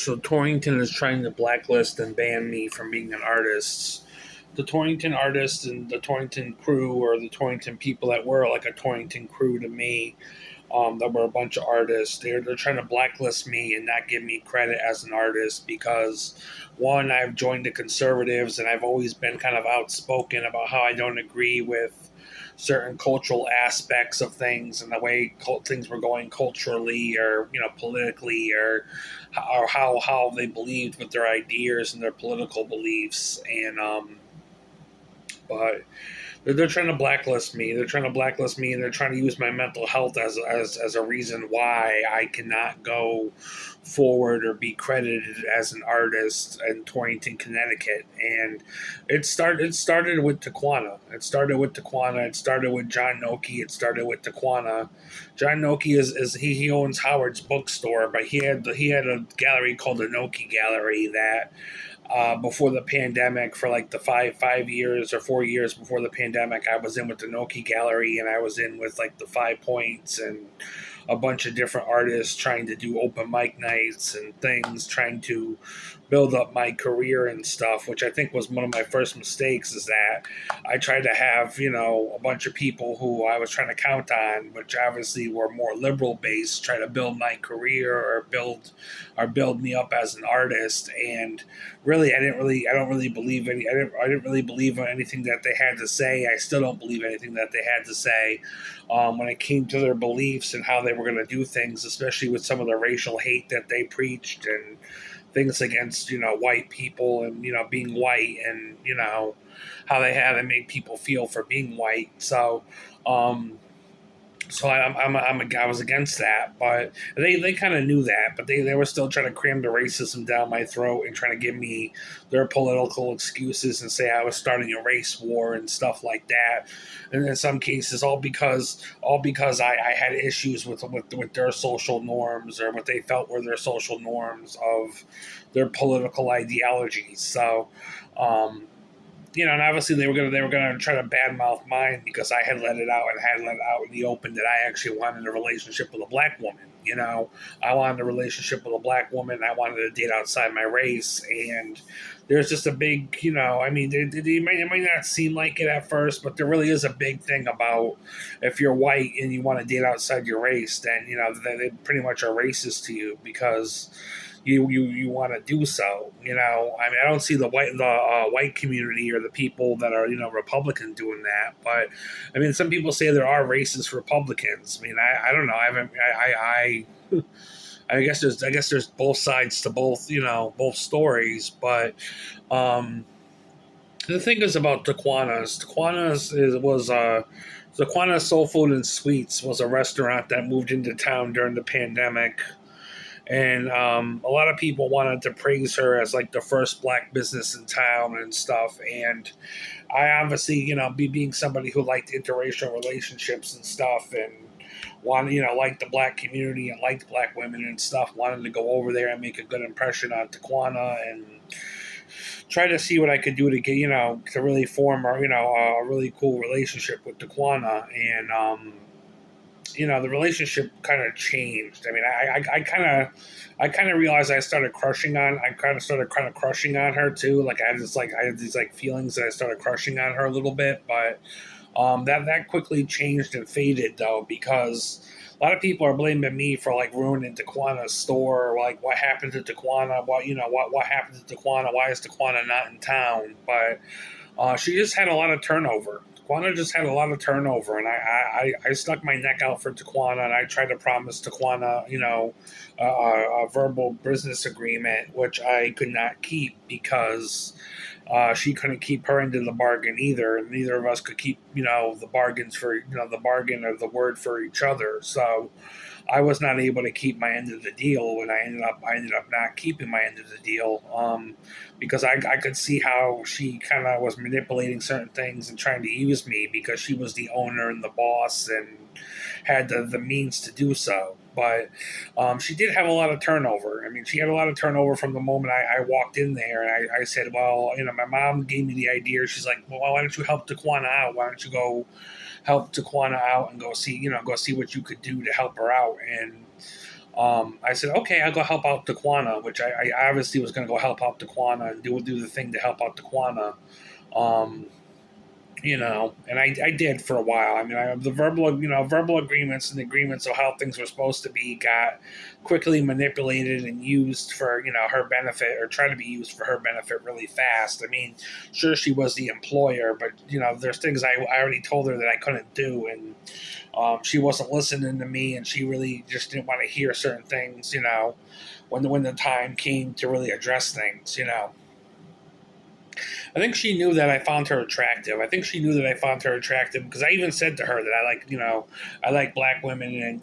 So Torrington is trying to blacklist and ban me from being an artist. The Torrington artists and the Torrington crew, or the Torrington people that were like a Torrington crew to me, that were a bunch of artists. They're trying to blacklist me and not give me credit as an artist because, one, I've joined the conservatives and I've always been kind of outspoken about how I don't agree with certain cultural aspects of things and the way things were going culturally or politically or how they believed with their ideas and their political beliefs but they're trying to blacklist me. They're trying to blacklist me, and they're trying to use my mental health as a reason why I cannot go forward or be credited as an artist in Torrington, Connecticut. And it started with Taquana. It started with Taquana. It started with John Noki. It started with Taquana. John Noki is he owns Howard's bookstore, but he had a gallery called the Noki Gallery that before the pandemic, for like the 5 years or 4 years before the pandemic, I was in with the Noki Gallery, and I was in with like the 5 Points and a bunch of different artists trying to do open mic nights and things, trying to build up my career and stuff, which I think was one of my first mistakes, is that I tried to have, a bunch of people who I was trying to count on, which obviously were more liberal based, try to build my career or build me up as an artist. And really, I don't really believe I didn't really believe in anything that they had to say. I still don't believe anything that they had to say when it came to their beliefs and how they were going to do things, especially with some of the racial hate that they preached and things against white people and being white and how they had to make people feel for being white. Um, I was against that, but they kind of knew that, but they were still trying to cram the racism down my throat and trying to give me their political excuses and say I was starting a race war and stuff like that. And in some cases, all because I had issues with their social norms or what they felt were their social norms of their political ideologies. And obviously they were gonna try to badmouth mine because I had let it out and had let it out in the open that I actually wanted a relationship with a black woman. I wanted a relationship with a black woman. I wanted to date outside my race, and there's just a big, I mean, it might not seem like it at first, but there really is a big thing about if you're white and you want to date outside your race, then they pretty much are racist to you because you want to do so. I mean, I don't see the white community or the people that are Republican doing that, but I mean, some people say there are racist Republicans. I mean, I don't know. I haven't. I guess there's both sides to both stories, but the thing is about Taquana's. Taquana's Soul Food and Sweets was a restaurant that moved into town during the pandemic, and a lot of people wanted to praise her as like the first black business in town and stuff. And I obviously, being somebody who liked interracial relationships and stuff, and wanted, liked the black community and liked black women and stuff, wanted to go over there and make a good impression on Taquana and try to see what I could do to get, to really form a really cool relationship with Taquana. And the relationship kind of changed. I mean, I kind of realized I kind of started crushing on her too. Like I had these like feelings that I started crushing on her a little bit, but that quickly changed and faded though, because a lot of people are blaming me for like ruining Taquana's store, or like what happened to Taquana, what happened to Taquana, why is Taquana not in town? But she just had a lot of turnover. Taquana just had a lot of turnover, and I stuck my neck out for Taquana, and I tried to promise Taquana, a verbal business agreement, which I could not keep because she couldn't keep her end of the bargain either, and neither of us could keep, the bargains for, the bargain or the word for each other. So I was not able to keep my end of the deal, and I ended up not keeping my end of the deal because I could see how she kind of was manipulating certain things and trying to use me because she was the owner and the boss and had the means to do so. But she did have a lot of turnover. I mean, she had a lot of turnover from the moment I walked in there, and I said, well, my mom gave me the idea. She's like, well, why don't you help Taquana out? Why don't you go help Taquana out and go see what you could do to help her out? And I said, okay, I'll go help out Daquana, which I obviously was going to go help out Daquana and do the thing to help out Daquana. Um, and I did for a while. I mean, the verbal agreements and the agreements of how things were supposed to be got quickly manipulated and used for, her benefit, or tried to be used for her benefit really fast. I mean, sure, she was the employer, but, there's things I already told her that I couldn't do. And she wasn't listening to me, and she really just didn't want to hear certain things, when the time came to really address things. I think she knew that I found her attractive. I think she knew that I found her attractive because I even said to her that I like black women, and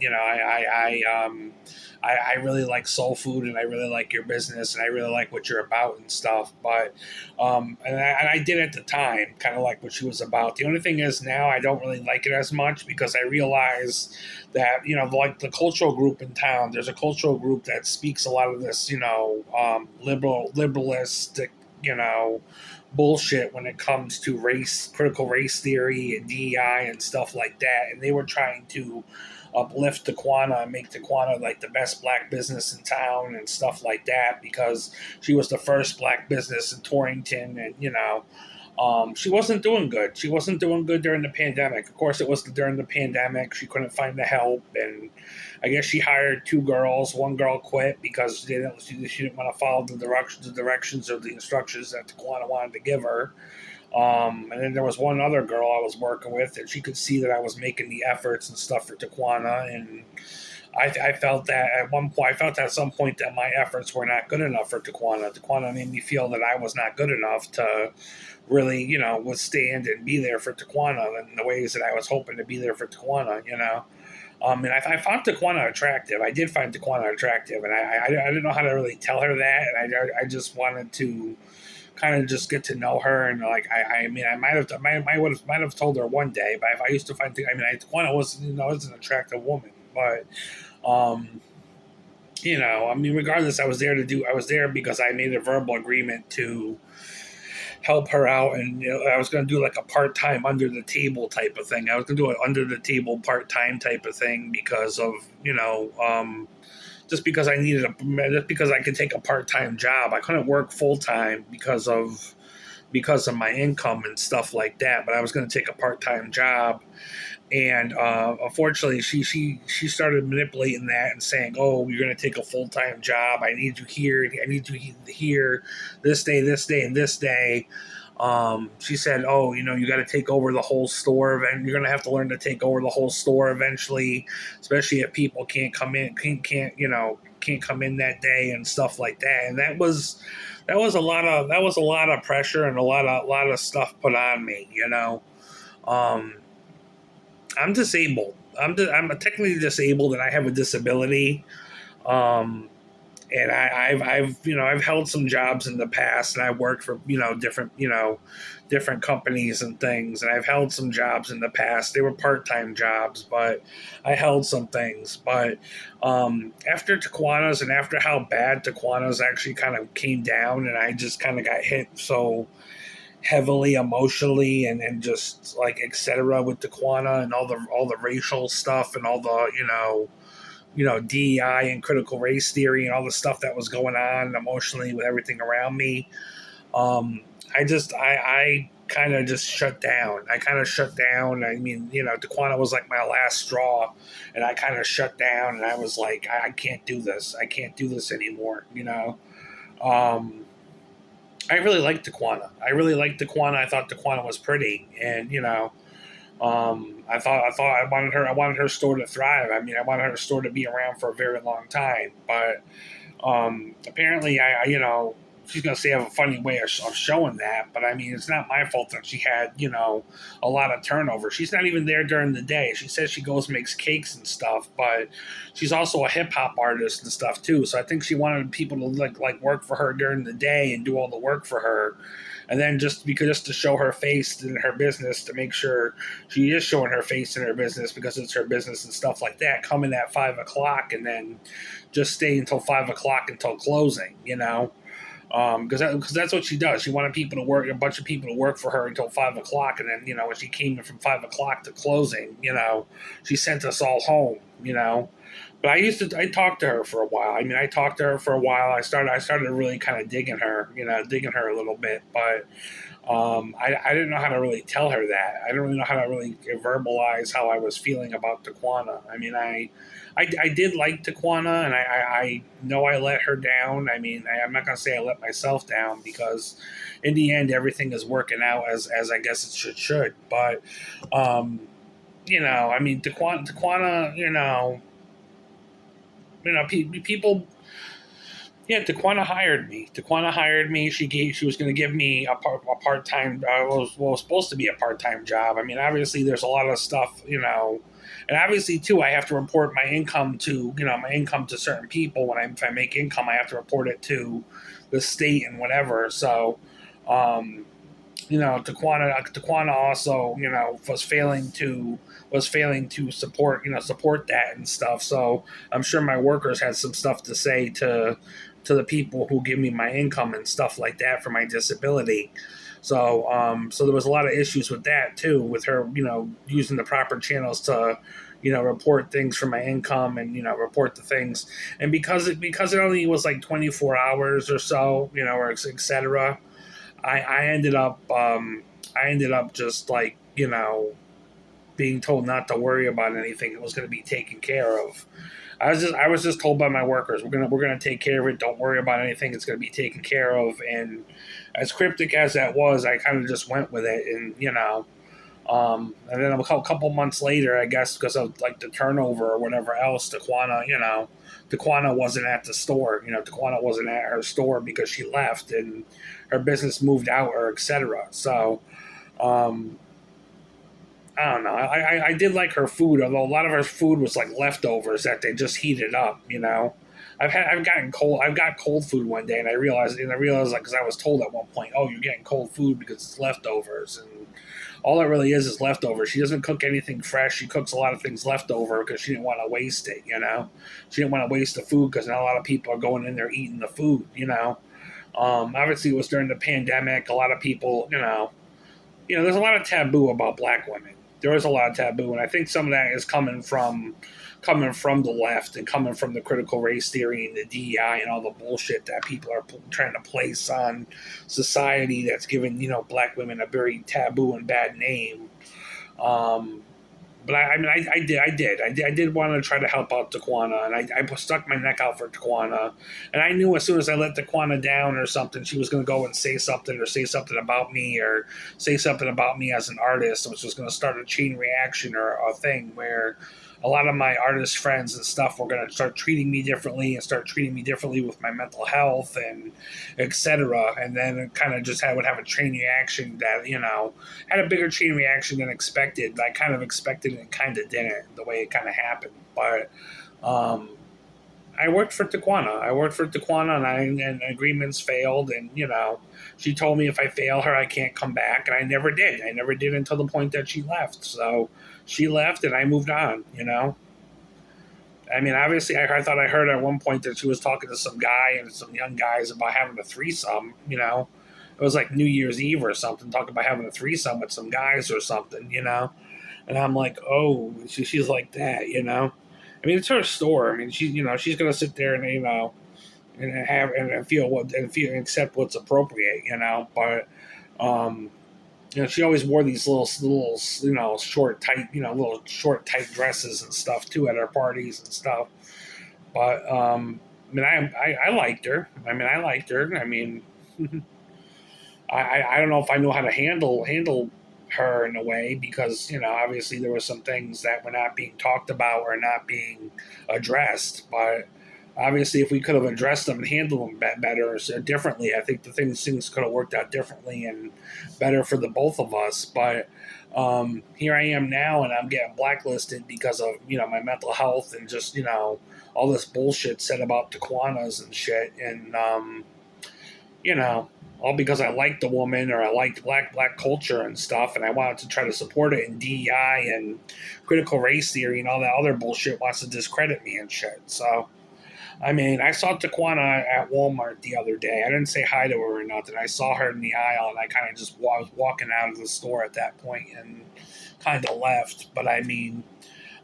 I really like soul food, and I really like your business, and I really like what you're about and stuff. But and I did at the time kind of like what she was about. The only thing is now I don't really like it as much because I realize that like the cultural group in town. There's a cultural group that speaks a lot of this liberalistic bullshit when it comes to critical race theory and DEI and stuff like that. And they were trying to uplift Taquana and make Taquana like the best black business in town and stuff like that because she was the first black business in Torrington. And, she wasn't doing good. She wasn't doing good during the pandemic. Of course, it was during the pandemic. She couldn't find the help, and I guess she hired two girls. One girl quit because she didn't want to follow the directions or the instructions that Taquana wanted to give her. And then there was one other girl I was working with, and she could see that I was making the efforts and stuff for Taquana, and I felt that at one point, I felt at some point that my efforts were not good enough for Taquana. Taquana made me feel that I was not good enough to really, withstand and be there for Taquana in the ways that I was hoping to be there for Taquana. And I found Taquana attractive. I did find Taquana attractive, and I didn't know how to really tell her that, and I just wanted to kind of just get to know her. And like I mean I might have told her one day, but if I used to find Taquana was an attractive woman, but um, I mean, regardless, I was there because I made a verbal agreement to help her out, and I was going to do like a part-time under the table type of thing. I was going to do an under the table part-time type of thing because of just because just because I could take a part-time job. I couldn't work full-time because of my income and stuff like that, but I was going to take a part-time job. And unfortunately, she started manipulating that and saying, "Oh, you're going to take a full time job. I need you here. I need you here this day, and this day." She said, "Oh, you got to take over the whole store, and you're going to have to learn to take over the whole store eventually, especially if people can't come in, can't come in that day and stuff like that." And that was a lot of pressure and a lot of stuff put on me. Um, I'm disabled. I'm technically disabled, and I have a disability. Um, and I've held some jobs in the past, and I worked for different companies and things, and I've held some jobs in the past. They were part-time jobs, but I held some things. But after Taquana's, and after how bad Taquana's actually kind of came down, and I just kind of got hit so heavily emotionally and just like etc. with Taquana and all the racial stuff and all the DEI and critical race theory and all the stuff that was going on emotionally with everything around me. Um, I kind of just shut down. I kind of shut down. I mean, Taquana was like my last straw, and I kind of shut down, and I was like, I can't do this. I can't do this anymore. Um, I really liked Taquana. I thought Taquana was pretty, and I wanted her store to thrive. I mean, I wanted her store to be around for a very long time. But apparently, she's gonna say I have a funny way of showing that. But I mean, it's not my fault that she had a lot of turnover. She's not even there during the day. She says she goes and makes cakes and stuff, but she's also a hip hop artist and stuff too. So I think she wanted people to like work for her during the day and do all the work for her, and then just to show her face in her business, to make sure she is showing her face in her business because it's her business and stuff like that. Come in at 5 o'clock and then just stay until 5 o'clock until closing. because that's what she does. She wanted people to work, a bunch of people to work for her until 5 o'clock, and then when she came in from 5 o'clock to closing, she sent us all home. But I talked to her for a while. I talked to her for a while. I started really kind of digging her a little bit, but I didn't know how to really tell her that. I didn't really know how to really verbalize how I was feeling about Taquana. I did like Taquana, and I know I let her down. I'm not going to say I let myself down, because in the end, everything is working out as I guess it should. But, Taquana, people. Yeah, Taquana hired me. She was going to give me a part time. Was supposed to be a part time job. Obviously, there's a lot of stuff, and obviously too, I have to report my income to certain people. If I make income, I have to report it to the state and whatever. So, Taquana also, was failing to support that and stuff. So I'm sure my workers had some stuff to say to the people who give me my income and stuff like that for my disability. So there was a lot of issues with that too, with her, using the proper channels to, report things for my income and, report the things. And because it only was like 24 hours or so, or et cetera, I ended up just like, being told not to worry about anything. It was going to be taken care of. I was just told by my workers, we're gonna take care of it. Don't worry about anything. It's gonna be taken care of. And as cryptic as that was, I kind of just went with it. And then a couple months later, I guess because of like the turnover or whatever else, Taquana wasn't at the store. Taquana wasn't at her store because she left and her business moved out or etc. So. Um, I don't know. I did like her food, although a lot of her food was like leftovers that they just heated up. I've got cold food one day, and I realized like, because I was told at one point, oh, you're getting cold food because it's leftovers, and all it really is leftovers. She doesn't cook anything fresh. She cooks a lot of things leftover because she didn't want to waste it. She didn't want to waste the food because not a lot of people are going in there eating the food. Obviously it was during the pandemic. A lot of people, there's a lot of taboo about black women. There is a lot of taboo, and I think some of that is coming from the left and coming from the critical race theory and the DEI and all the bullshit that people are trying to place on society that's given black women a very taboo and bad name. Um, but I did want to try to help out Taquana, and I stuck my neck out for Taquana, and I knew as soon as I let Taquana down or something, she was going to go and say something about me, or say something about me as an artist, which was going to start a chain reaction or a thing where a lot of my artist friends and stuff were going to start treating me differently and start treating me differently with my mental health and etc. And then it kind of just would have a chain reaction that had a bigger chain reaction than expected. I kind of expected it and kind of didn't, the way it kind of happened. But um, I worked for Taquana. And agreements failed. And she told me if I fail her, I can't come back, and I never did. I never did until the point that she left. So she left, and I moved on. Obviously, I thought I heard at one point that she was talking to some guy and some young guys about having a threesome. It was like New Year's Eve or something, talking about having a threesome with some guys or something. And I'm like, oh, she's like that. It's her store. She's gonna sit there and and have and feel and accept what's appropriate. But she always wore these little short tight little short tight dresses and stuff too at our parties and stuff. But I liked her. I liked her. I don't know if I know how to handle her in a way, because obviously there were some things that were not being talked about or not being addressed. But obviously, if we could have addressed them and handled them better or differently, I think things could have worked out differently and better for the both of us. But here I am now, and I'm getting blacklisted because of my mental health and just all this bullshit said about Taquanas and shit. And all because I liked the woman, or I liked black culture and stuff, and I wanted to try to support it. And DEI and critical race theory and all that other bullshit wants to discredit me and shit. So I mean, I saw Taquana at Walmart the other day. I didn't say hi to her or nothing. I saw her in the aisle, and I kind of just was walking out of the store at that point and kind of left. But I mean,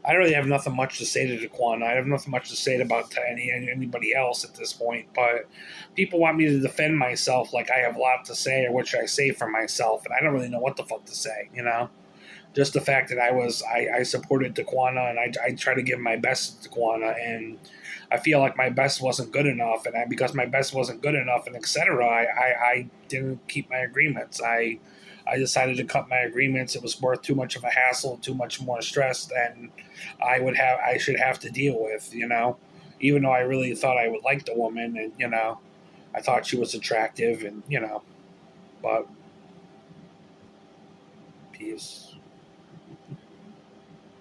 I don't really have nothing much to say to Daquan. I have nothing much to say about to anybody else at this point. But people want me to defend myself like I have a lot to say, or what should I say for myself, and I don't really know what the fuck to say. Just the fact that I supported Daquana, and I try to give my best to Daquana, and I feel like my best wasn't good enough, and because my best wasn't good enough, and etc. I didn't keep my agreements. I decided to cut my agreements. It was worth too much of a hassle, too much more stress than I should have to deal with. Even though I really thought I would like the woman, and I thought she was attractive, and but peace.